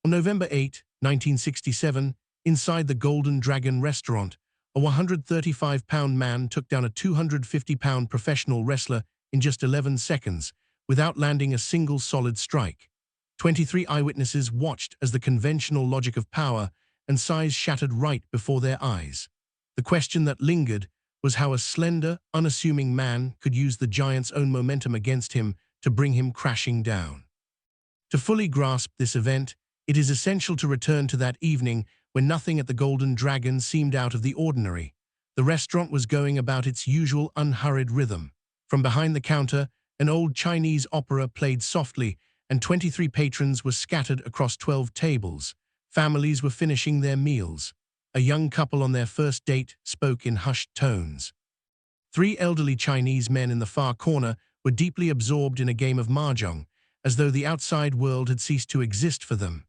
On November 8, 1967, inside the Golden Dragon restaurant, a 135-pound man took down a 250-pound professional wrestler in just 11 seconds, without landing a single solid strike. 23 eyewitnesses watched as the conventional logic of power and size shattered right before their eyes. The question that lingered was how a slender, unassuming man could use the giant's own momentum against him to bring him crashing down. To fully grasp this event, it is essential to return to that evening when nothing at the Golden Dragon seemed out of the ordinary. The restaurant was going about its usual unhurried rhythm. From behind the counter, an old Chinese opera played softly, and 23 patrons were scattered across 12 tables. Families were finishing their meals. A young couple on their first date spoke in hushed tones. 3 elderly Chinese men in the far corner were deeply absorbed in a game of mahjong, as though the outside world had ceased to exist for them.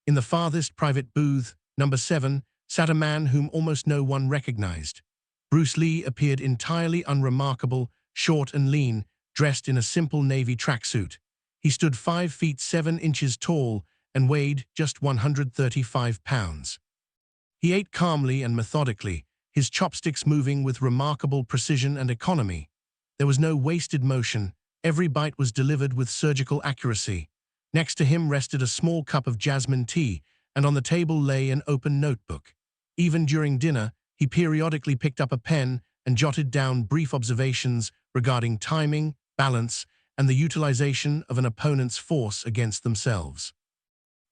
In the farthest private booth, number 7, sat a man whom almost no one recognized. Bruce Lee appeared entirely unremarkable, short and lean, dressed in a simple navy tracksuit. He stood 5 feet 7 inches tall and weighed just 135 pounds. He ate calmly and methodically, his chopsticks moving with remarkable precision and economy. There was no wasted motion. Every bite was delivered with surgical accuracy. Next to him rested a small cup of jasmine tea, and on the table lay an open notebook. Even during dinner, he periodically picked up a pen and jotted down brief observations regarding timing, balance, and the utilization of an opponent's force against themselves.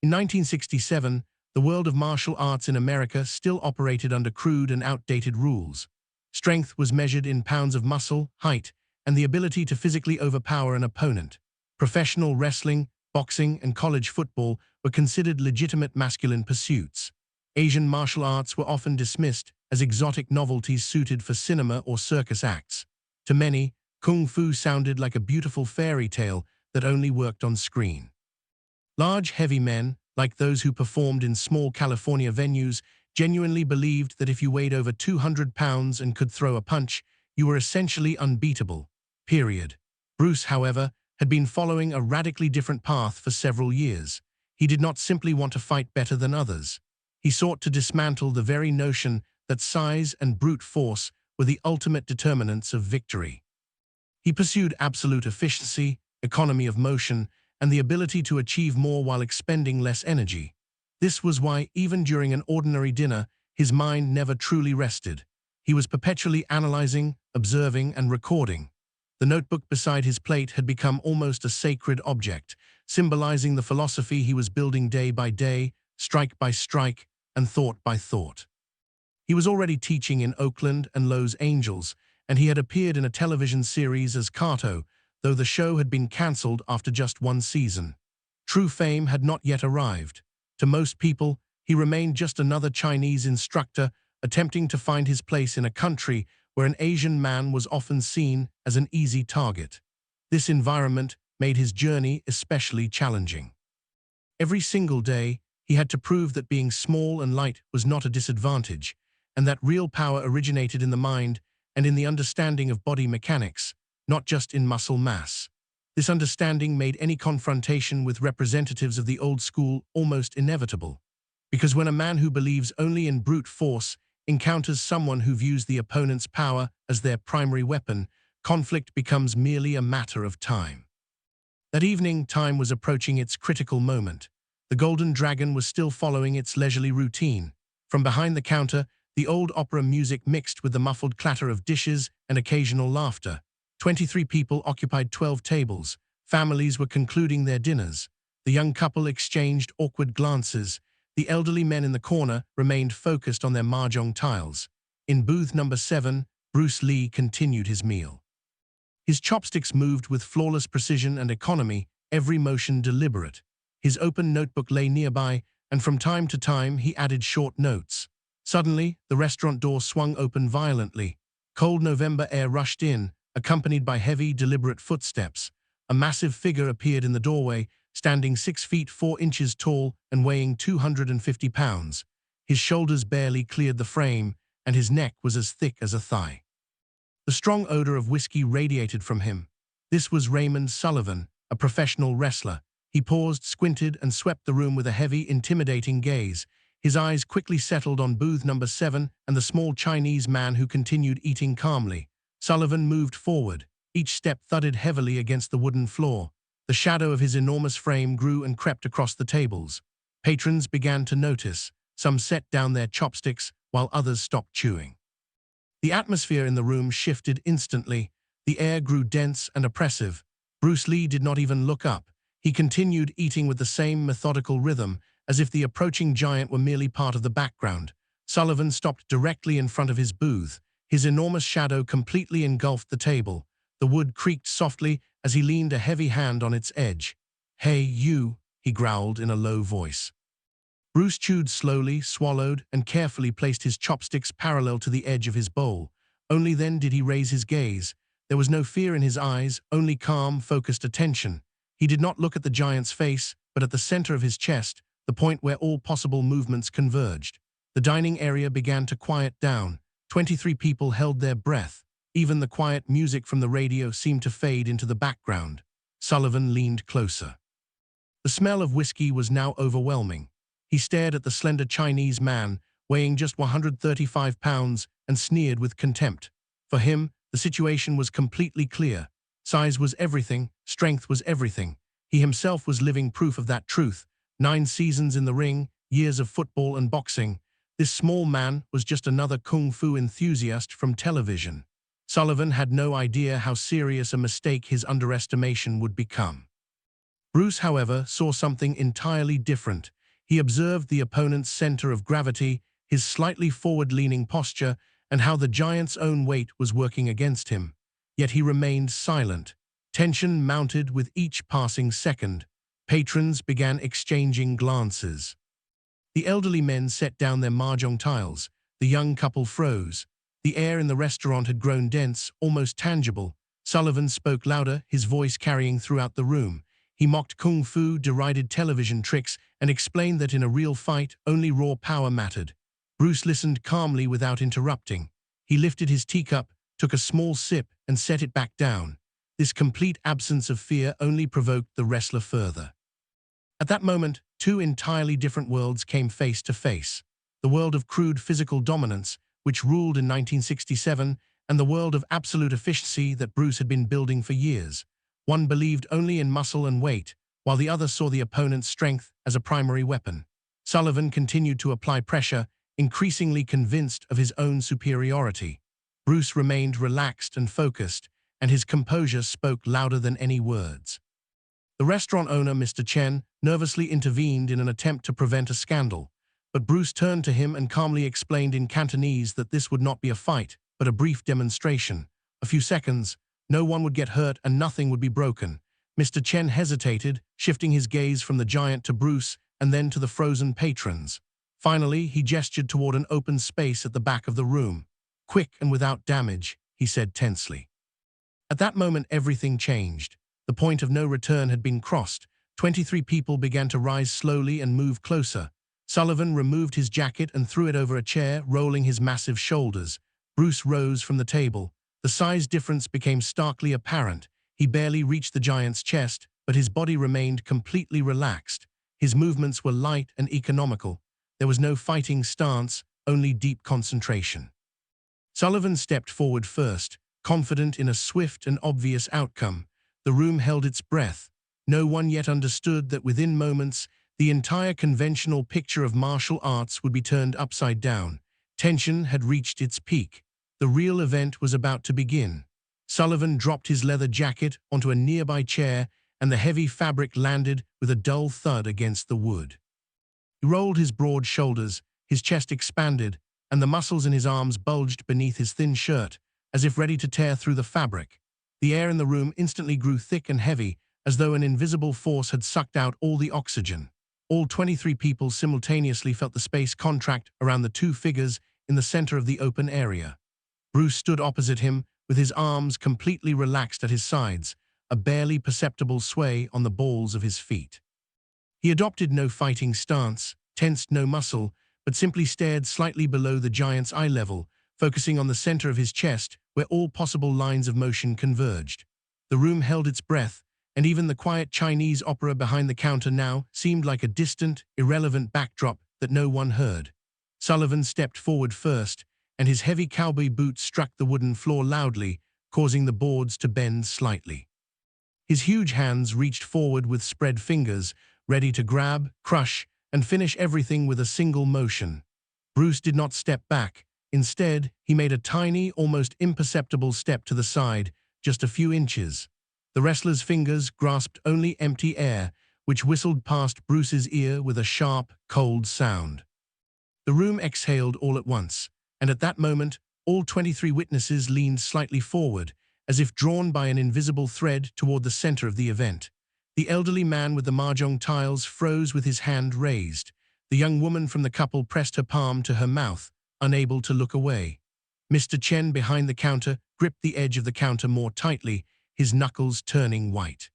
In 1967, the world of martial arts in America still operated under crude and outdated rules. Strength was measured in pounds of muscle, height, and the ability to physically overpower an opponent. Professional wrestling, boxing, and college football were considered legitimate masculine pursuits. Asian martial arts were often dismissed as exotic novelties suited for cinema or circus acts. To many, kung fu sounded like a beautiful fairy tale that only worked on screen. Large, heavy men, like those who performed in small California venues, genuinely believed that if you weighed over 200 pounds and could throw a punch, you were essentially unbeatable. Period. Bruce, however, had been following a radically different path for several years. He did not simply want to fight better than others. He sought to dismantle the very notion that size and brute force were the ultimate determinants of victory. He pursued absolute efficiency, economy of motion, and the ability to achieve more while expending less energy. This was why, even during an ordinary dinner, his mind never truly rested. He was perpetually analyzing, observing, and recording. The notebook beside his plate had become almost a sacred object, symbolizing the philosophy he was building day by day, strike by strike, and thought by thought. He was already teaching in Oakland and Los Angeles, and he had appeared in a television series as Kato, though the show had been cancelled after just 1 season. True fame had not yet arrived. To most people, he remained just another Chinese instructor attempting to find his place in a country where an Asian man was often seen as an easy target. This environment made his journey especially challenging. Every single day, he had to prove that being small and light was not a disadvantage, and that real power originated in the mind and in the understanding of body mechanics, not just in muscle mass. This understanding made any confrontation with representatives of the old school almost inevitable, because when a man who believes only in brute force encounters someone who views the opponent's power as their primary weapon, conflict becomes merely a matter of time. That evening, time was approaching its critical moment. The Golden Dragon was still following its leisurely routine. From behind the counter, the old opera music mixed with the muffled clatter of dishes and occasional laughter. 23 people occupied 12 tables. Families were concluding their dinners. The young couple exchanged awkward glances. The elderly men in the corner remained focused on their mahjong tiles. In booth number 7, Bruce Lee continued his meal. His chopsticks moved with flawless precision and economy, every motion deliberate. His open notebook lay nearby, and from time to time he added short notes. Suddenly, the restaurant door swung open violently. Cold November air rushed in, accompanied by heavy, deliberate footsteps. A massive figure appeared in the doorway, standing 6 feet 4 inches tall and weighing 250 pounds. His shoulders barely cleared the frame, and his neck was as thick as a thigh. The strong odor of whiskey radiated from him. This was Raymond Sullivan, a professional wrestler. He paused, squinted, and swept the room with a heavy, intimidating gaze. His eyes quickly settled on booth number 7 and the small Chinese man who continued eating calmly. Sullivan moved forward. Each step thudded heavily against the wooden floor. The shadow of his enormous frame grew and crept across the tables. Patrons began to notice. Some set down their chopsticks, while others stopped chewing. The atmosphere in the room shifted instantly. The air grew dense and oppressive. Bruce Lee did not even look up. He continued eating with the same methodical rhythm, as if the approaching giant were merely part of the background. Sullivan stopped directly in front of his booth. His enormous shadow completely engulfed the table. The wood creaked softly as he leaned a heavy hand on its edge. "Hey, you," he growled in a low voice. Bruce chewed slowly, swallowed, and carefully placed his chopsticks parallel to the edge of his bowl. Only then did he raise his gaze. There was no fear in his eyes, only calm, focused attention. He did not look at the giant's face, but at the center of his chest, the point where all possible movements converged. The dining area began to quiet down. 23 people held their breath. Even the quiet music from the radio seemed to fade into the background. Sullivan leaned closer. The smell of whiskey was now overwhelming. He stared at the slender Chinese man, weighing just 135 pounds, and sneered with contempt. For him, the situation was completely clear. Size was everything, strength was everything. He himself was living proof of that truth. 9 seasons in the ring, years of football and boxing. This small man was just another kung fu enthusiast from television. Sullivan had no idea how serious a mistake his underestimation would become. Bruce, however, saw something entirely different. He observed the opponent's center of gravity, his slightly forward-leaning posture, and how the giant's own weight was working against him. Yet he remained silent. Tension mounted with each passing second. Patrons began exchanging glances. The elderly men set down their mahjong tiles. The young couple froze. The air in the restaurant had grown dense, almost tangible. Sullivan spoke louder, his voice carrying throughout the room. He mocked kung fu, derided television tricks, and explained that in a real fight, only raw power mattered. Bruce listened calmly without interrupting. He lifted his teacup, took a small sip, and set it back down. This complete absence of fear only provoked the wrestler further. At that moment, 2 entirely different worlds came face to face. The world of crude physical dominance, which ruled in 1967, and the world of absolute efficiency that Bruce had been building for years. One believed only in muscle and weight, while the other saw the opponent's strength as a primary weapon. Sullivan continued to apply pressure, increasingly convinced of his own superiority. Bruce remained relaxed and focused, and his composure spoke louder than any words. The restaurant owner, Mr. Chen, nervously intervened in an attempt to prevent a scandal, but Bruce turned to him and calmly explained in Cantonese that this would not be a fight, but a brief demonstration. A few seconds, no one would get hurt and nothing would be broken. Mr. Chen hesitated, shifting his gaze from the giant to Bruce and then to the frozen patrons. Finally, he gestured toward an open space at the back of the room. "Quick and without damage," he said tensely. At that moment, everything changed. The point of no return had been crossed. 23 people began to rise slowly and move closer. Sullivan removed his jacket and threw it over a chair, rolling his massive shoulders. Bruce rose from the table. The size difference became starkly apparent. He barely reached the giant's chest, but his body remained completely relaxed. His movements were light and economical. There was no fighting stance, only deep concentration. Sullivan stepped forward first, confident in a swift and obvious outcome. The room held its breath. No one yet understood that within moments, the entire conventional picture of martial arts would be turned upside down. Tension had reached its peak. The real event was about to begin. Sullivan dropped his leather jacket onto a nearby chair, and the heavy fabric landed with a dull thud against the wood. He rolled his broad shoulders, his chest expanded, and the muscles in his arms bulged beneath his thin shirt, as if ready to tear through the fabric. The air in the room instantly grew thick and heavy, as though an invisible force had sucked out all the oxygen. All 23 people simultaneously felt the space contract around the 2 figures in the center of the open area. Bruce stood opposite him, with his arms completely relaxed at his sides, a barely perceptible sway on the balls of his feet. He adopted no fighting stance, tensed no muscle, but simply stared slightly below the giant's eye level, focusing on the center of his chest, where all possible lines of motion converged. The room held its breath, and even the quiet Chinese opera behind the counter now seemed like a distant, irrelevant backdrop that no one heard. Sullivan stepped forward first, and his heavy cowboy boots struck the wooden floor loudly, causing the boards to bend slightly. His huge hands reached forward with spread fingers, ready to grab, crush, and finish everything with a single motion. Bruce did not step back. Instead, he made a tiny, almost imperceptible step to the side, just a few inches. The wrestler's fingers grasped only empty air, which whistled past Bruce's ear with a sharp, cold sound. The room exhaled all at once, and at that moment, all 23 witnesses leaned slightly forward, as if drawn by an invisible thread toward the center of the event. The elderly man with the mahjong tiles froze with his hand raised. The young woman from the couple pressed her palm to her mouth, unable to look away. Mr. Chen behind the counter gripped the edge of the counter more tightly, his knuckles turning white.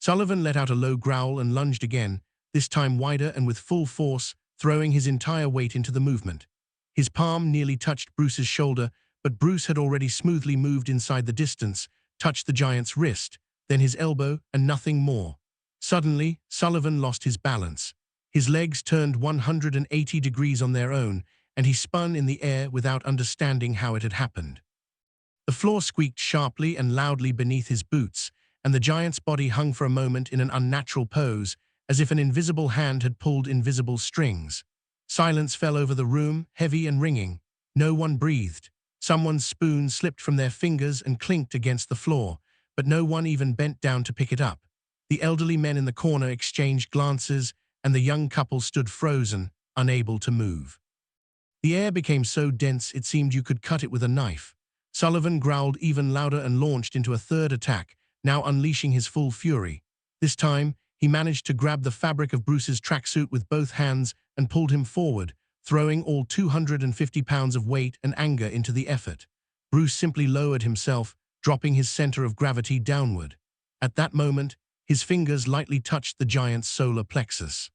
Sullivan let out a low growl and lunged again, this time wider and with full force, throwing his entire weight into the movement. His palm nearly touched Bruce's shoulder, but Bruce had already smoothly moved inside the distance, touched the giant's wrist, then his elbow, and nothing more. Suddenly, Sullivan lost his balance. His legs turned 180 degrees on their own, and he spun in the air without understanding how it had happened. The floor squeaked sharply and loudly beneath his boots, and the giant's body hung for a moment in an unnatural pose, as if an invisible hand had pulled invisible strings. Silence fell over the room, heavy and ringing. No one breathed. Someone's spoon slipped from their fingers and clinked against the floor, but no one even bent down to pick it up. The elderly men in the corner exchanged glances, and the young couple stood frozen, unable to move. The air became so dense it seemed you could cut it with a knife. Sullivan growled even louder and launched into a third attack, now unleashing his full fury. This time, he managed to grab the fabric of Bruce's tracksuit with both hands and pulled him forward, throwing all 250 pounds of weight and anger into the effort. Bruce simply lowered himself, dropping his center of gravity downward. At that moment, his fingers lightly touched the giant's solar plexus.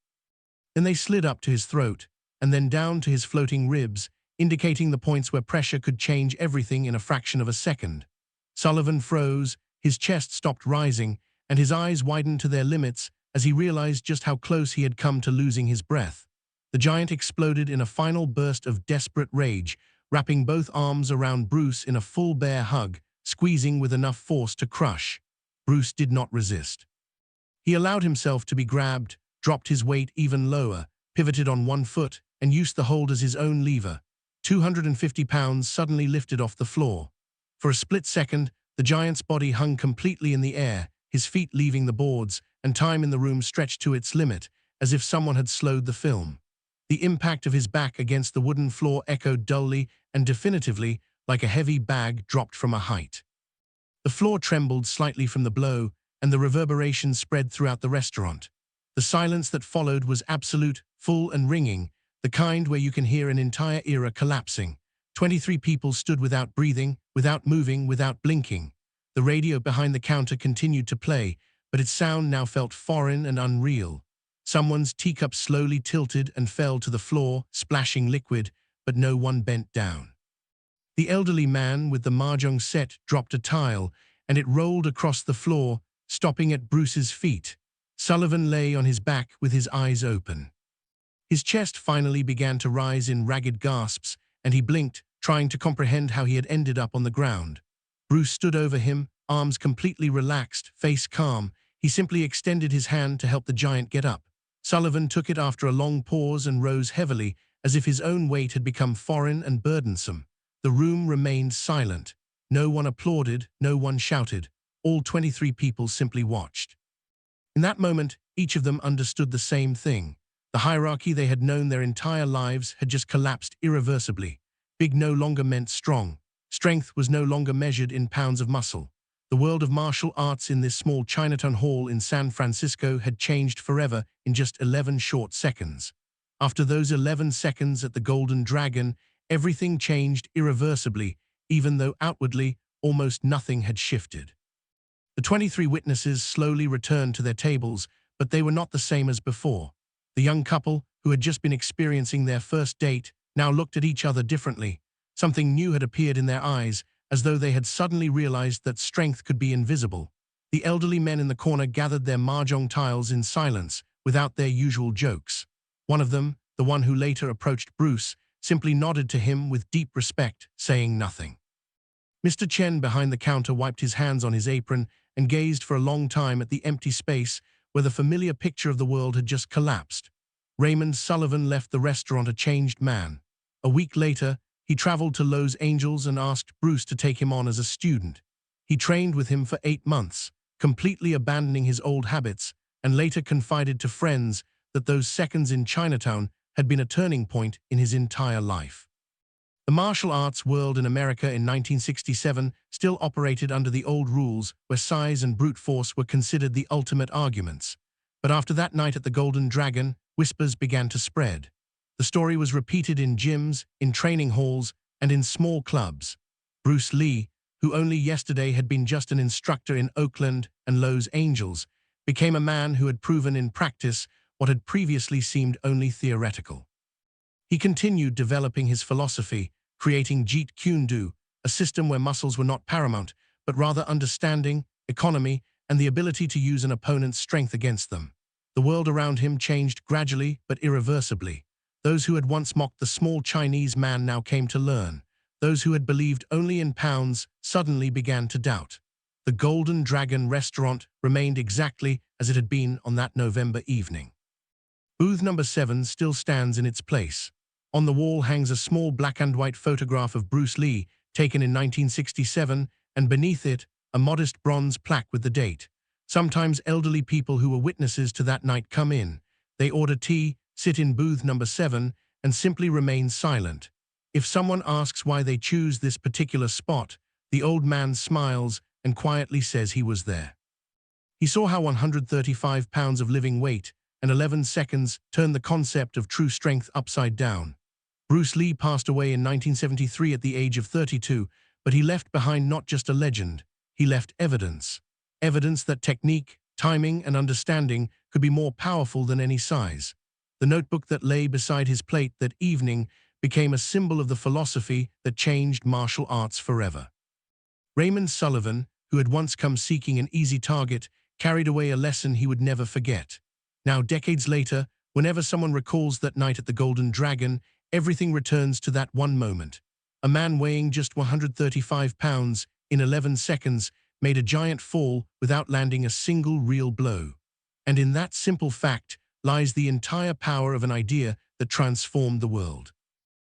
Then they slid up to his throat, and then down to his floating ribs, indicating the points where pressure could change everything in a fraction of a second. Sullivan froze, his chest stopped rising, and his eyes widened to their limits as he realized just how close he had come to losing his breath. The giant exploded in a final burst of desperate rage, wrapping both arms around Bruce in a full bear hug, squeezing with enough force to crush. Bruce did not resist. He allowed himself to be grabbed, dropped his weight even lower, pivoted on one foot, and used the hold as his own lever. 250 pounds suddenly lifted off the floor. For a split second, the giant's body hung completely in the air, his feet leaving the boards, and time in the room stretched to its limit, as if someone had slowed the film. The impact of his back against the wooden floor echoed dully and definitively, like a heavy bag dropped from a height. The floor trembled slightly from the blow, and the reverberation spread throughout the restaurant. The silence that followed was absolute, full and ringing, the kind where you can hear an entire era collapsing. 23 people stood without breathing, without moving, without blinking. The radio behind the counter continued to play, but its sound now felt foreign and unreal. Someone's teacup slowly tilted and fell to the floor, splashing liquid, but no one bent down. The elderly man with the mahjong set dropped a tile, and it rolled across the floor, stopping at Bruce's feet. Sullivan lay on his back with his eyes open. His chest finally began to rise in ragged gasps, and he blinked, trying to comprehend how he had ended up on the ground. Bruce stood over him, arms completely relaxed, face calm. He simply extended his hand to help the giant get up. Sullivan took it after a long pause and rose heavily, as if his own weight had become foreign and burdensome. The room remained silent. No one applauded, no one shouted. All 23 people simply watched. In that moment, each of them understood the same thing. The hierarchy they had known their entire lives had just collapsed irreversibly. Big no longer meant strong. Strength was no longer measured in pounds of muscle. The world of martial arts in this small Chinatown hall in San Francisco had changed forever in just 11 short seconds. After those 11 seconds at the Golden Dragon, everything changed irreversibly, even though outwardly almost nothing had shifted. The 23 witnesses slowly returned to their tables, but they were not the same as before. The young couple, who had just been experiencing their first date, now looked at each other differently. Something new had appeared in their eyes, as though they had suddenly realized that strength could be invisible. The elderly men in the corner gathered their mahjong tiles in silence, without their usual jokes. One of them, the one who later approached Bruce, simply nodded to him with deep respect, saying nothing. Mr. Chen behind the counter wiped his hands on his apron and gazed for a long time at the empty space where the familiar picture of the world had just collapsed. Raymond Sullivan left the restaurant a changed man. A week later, he traveled to Los Angeles and asked Bruce to take him on as a student. He trained with him for 8 months, completely abandoning his old habits, and later confided to friends that those seconds in Chinatown had been a turning point in his entire life. The martial arts world in America in 1967 still operated under the old rules where size and brute force were considered the ultimate arguments. But after that night at the Golden Dragon, whispers began to spread. The story was repeated in gyms, in training halls, and in small clubs. Bruce Lee, who only yesterday had been just an instructor in Oakland and Los Angeles, became a man who had proven in practice what had previously seemed only theoretical. He continued developing his philosophy, creating Jeet Kune Do, a system where muscles were not paramount, but rather understanding, economy, and the ability to use an opponent's strength against them. The world around him changed gradually but irreversibly. Those who had once mocked the small Chinese man now came to learn. Those who had believed only in pounds suddenly began to doubt. The Golden Dragon restaurant remained exactly as it had been on that November evening. Booth number 7 still stands in its place. On the wall hangs a small black and white photograph of Bruce Lee, taken in 1967, and beneath it, a modest bronze plaque with the date. Sometimes elderly people who were witnesses to that night come in. They order tea, sit in booth number 7, and simply remain silent. If someone asks why they choose this particular spot, the old man smiles and quietly says he was there. He saw how 135 pounds of living weight and 11 seconds turned the concept of true strength upside down. Bruce Lee passed away in 1973 at the age of 32, but he left behind not just a legend, he left evidence. Evidence that technique, timing, and understanding could be more powerful than any size. The notebook that lay beside his plate that evening became a symbol of the philosophy that changed martial arts forever. Raymond Sullivan, who had once come seeking an easy target, carried away a lesson he would never forget. Now, decades later, whenever someone recalls that night at the Golden Dragon, everything returns to that one moment. A man weighing just 135 pounds in 11 seconds made a giant fall without landing a single real blow. And in that simple fact lies the entire power of an idea that transformed the world.